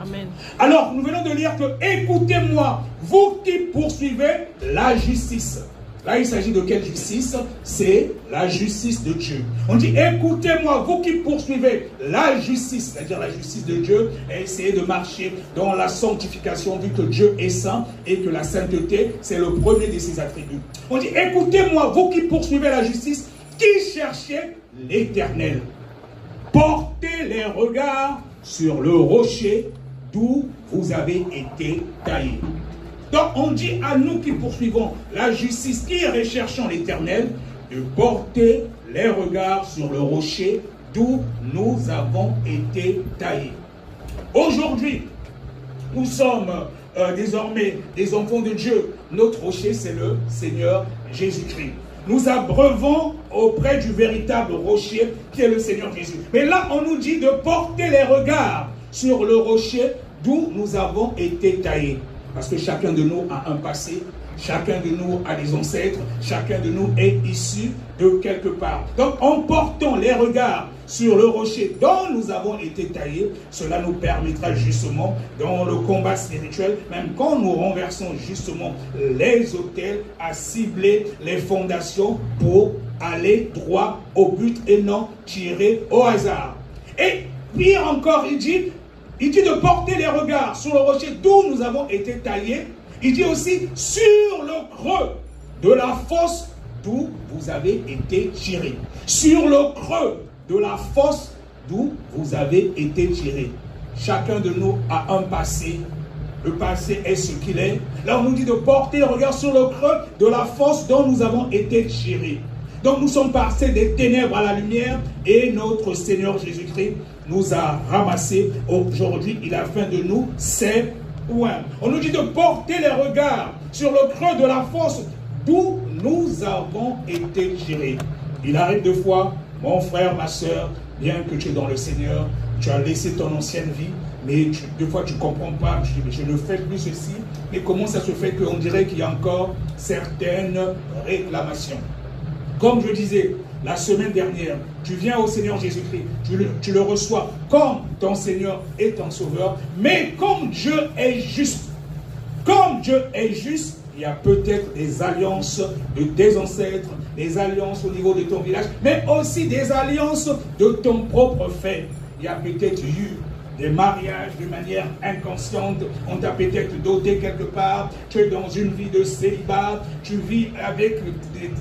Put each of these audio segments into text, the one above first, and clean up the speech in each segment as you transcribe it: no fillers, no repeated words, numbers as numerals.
Amen. Alors, nous venons de lire que écoutez-moi, vous qui poursuivez la justice. Là, il s'agit de quelle justice? C'est la justice de Dieu. On dit, écoutez-moi, vous qui poursuivez la justice, c'est-à-dire la justice de Dieu, et essayez de marcher dans la sanctification, vu que Dieu est saint et que la sainteté, c'est le premier de ses attributs. On dit, écoutez-moi, vous qui poursuivez la justice, qui cherchez l'Éternel. Portez les regards sur le rocher d'où vous avez été taillés. Donc on dit à nous qui poursuivons la justice, qui recherchons l'Éternel, de porter les regards sur le rocher d'où nous avons été taillés. Aujourd'hui, nous sommes désormais des enfants de Dieu. Notre rocher, c'est le Seigneur Jésus-Christ. Nous abreuvons auprès du véritable rocher qui est le Seigneur Jésus. Mais là, on nous dit de porter les regards sur le rocher d'où nous avons été taillés. Parce que chacun de nous a un passé, chacun de nous a des ancêtres, chacun de nous est issu de quelque part. Donc en portant les regards sur le rocher dont nous avons été taillés, cela nous permettra justement dans le combat spirituel, même quand nous renversons justement les autels, à cibler les fondations pour aller droit au but et non tirer au hasard. Et pire encore, il dit de porter les regards sur le rocher d'où nous avons été taillés. Il dit aussi sur le creux de la fosse d'où vous avez été tirés. Sur le creux de la fosse d'où vous avez été tirés. Chacun de nous a un passé. Le passé est ce qu'il est. Là, on nous dit de porter le regard sur le creux de la fosse dont nous avons été tirés. Donc, nous sommes passés des ténèbres à la lumière et notre Seigneur Jésus-Christ nous a ramassés. Aujourd'hui, il a fait de nous ses oins. On nous dit de porter les regards sur le creux de la fosse d'où nous avons été tirés. Il arrive deux fois, mon frère, ma soeur, bien que tu es dans le Seigneur, tu as laissé ton ancienne vie, mais deux fois tu ne comprends pas, je ne fais plus ceci, mais comment ça se fait qu'on dirait qu'il y a encore certaines réclamations. Comme je disais la semaine dernière, tu viens au Seigneur Jésus-Christ, tu le reçois comme ton Seigneur et ton Sauveur, mais comme Dieu est juste, il y a peut-être des alliances de tes ancêtres, des alliances au niveau de ton village, mais aussi des alliances de ton propre fait. Il y a peut-être eu des mariages de manière inconsciente, on t'a peut-être doté quelque part, tu es dans une vie de célibat, tu vis avec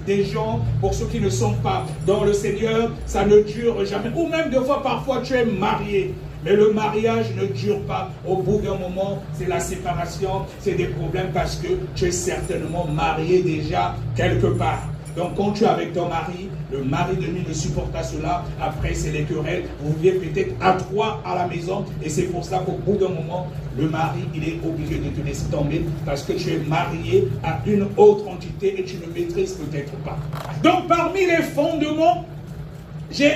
des gens, pour ceux qui ne sont pas dans le Seigneur, ça ne dure jamais, ou même deux fois, parfois tu es marié, mais le mariage ne dure pas, au bout d'un moment, c'est la séparation, c'est des problèmes parce que tu es certainement marié déjà quelque part. Donc quand tu es avec ton mari, le mari de lui ne supporte pas cela, après c'est les querelles, vous vivez peut-être à trois à la maison, et c'est pour ça qu'au bout d'un moment, le mari, il est obligé de te laisser tomber, parce que tu es marié à une autre entité et tu ne maîtrises peut-être pas. Donc parmi les fondements, j'ai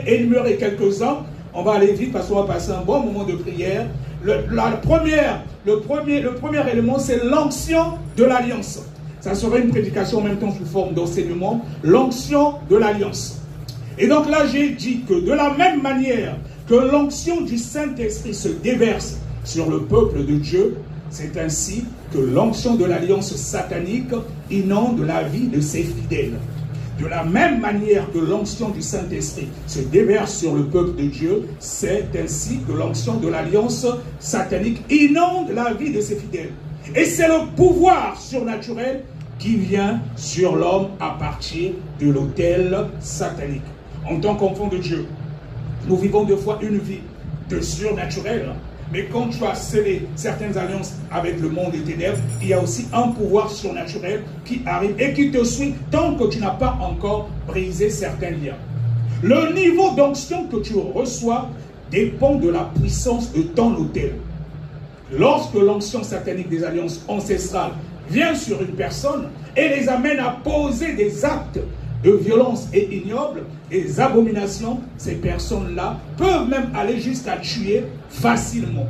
énuméré quelques-uns, on va aller vite parce qu'on va passer un bon moment de prière. Le premier élément, c'est l'onction de l'alliance. Ça serait une prédication en même temps sous forme d'enseignement, l'onction de l'alliance. Et donc là, j'ai dit que de la même manière que l'onction du Saint-Esprit se déverse sur le peuple de Dieu, c'est ainsi que l'onction de l'alliance satanique inonde la vie de ses fidèles. De la même manière que l'onction du Saint-Esprit se déverse sur le peuple de Dieu, c'est ainsi que l'onction de l'alliance satanique inonde la vie de ses fidèles. Et c'est le pouvoir surnaturel qui vient sur l'homme à partir de l'autel satanique. En tant qu'enfant de Dieu, nous vivons deux fois une vie de surnaturel. Mais quand tu as scellé certaines alliances avec le monde des ténèbres, il y a aussi un pouvoir surnaturel qui arrive et qui te suit tant que tu n'as pas encore brisé certains liens. Le niveau d'onction que tu reçois dépend de la puissance de ton autel. Lorsque l'onction satanique des alliances ancestrales vient sur une personne et les amène à poser des actes de violence et ignobles, des abominations, ces personnes-là peuvent même aller jusqu'à tuer facilement.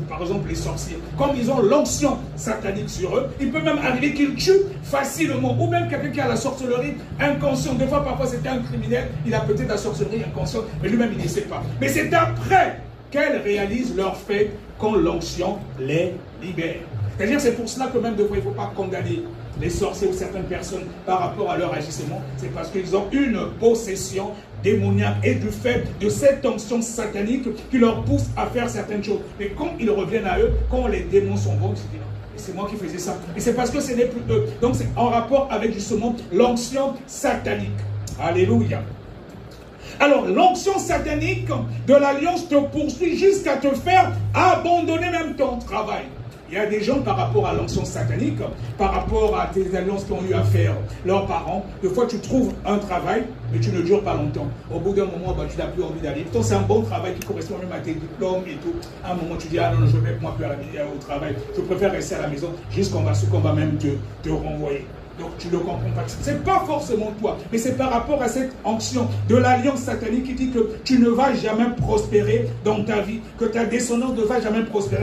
Par exemple, les sorciers, comme ils ont l'onction satanique sur eux, il peut même arriver qu'ils tuent facilement. Ou même quelqu'un qui a la sorcellerie inconsciente. Des fois, parfois, c'est un criminel, il a peut-être la sorcellerie inconsciente, mais lui-même, il ne sait pas. Mais c'est après qu'elles réalisent leurs faits quand l'onction les libère. C'est-à-dire, c'est pour cela que même de fois, il ne faut pas condamner les sorciers ou certaines personnes par rapport à leur agissement. C'est parce qu'ils ont une possession démoniaque et du fait de cette onction satanique qui leur pousse à faire certaines choses. Mais quand ils reviennent à eux, quand les démons sont bons, ils se disent, c'est moi qui faisais ça. Et c'est parce que ce n'est plus eux. Donc c'est en rapport avec justement l'onction satanique. Alléluia. Alors l'onction satanique de l'alliance te poursuit jusqu'à te faire abandonner même ton travail. Il y a des gens par rapport à l'onction satanique, par rapport à tes alliances qui ont eu à faire leurs parents, des fois tu trouves un travail, mais tu ne dures pas longtemps. Au bout d'un moment, bah, tu n'as plus envie d'aller. Pourtant, c'est un bon travail qui correspond même à tes diplômes et tout. À un moment, tu dis, ah non, je ne vais moi plus au travail. Je préfère rester à la maison jusqu'on va même te renvoyer. Donc tu ne comprends pas. Ce n'est pas forcément toi, mais c'est par rapport à cette onction de l'alliance satanique qui dit que tu ne vas jamais prospérer dans ta vie, que ta descendance ne va jamais prospérer.